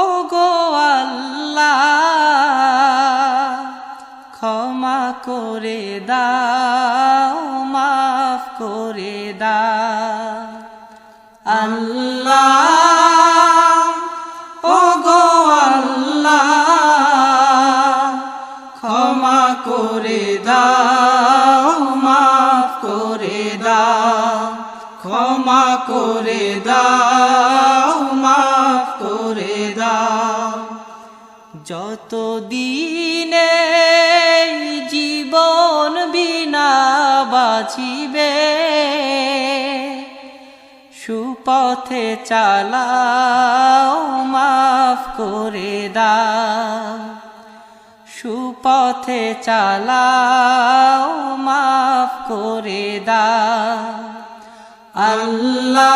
ও গো আল্লাহ ক্ষমা করে দাও মাফ করে দাও আল্লাহ ও গো আল্লাহ ক্ষমা করে দাও মাফ করে দাও ক্ষমা করে দাও মাফ করে দাও যতদিনে জীবন বিনা বাঁচিবে সুপথে চালাও মাফ করে দাও সুপথে চালাও মাফ করে দাও আল্লাহ।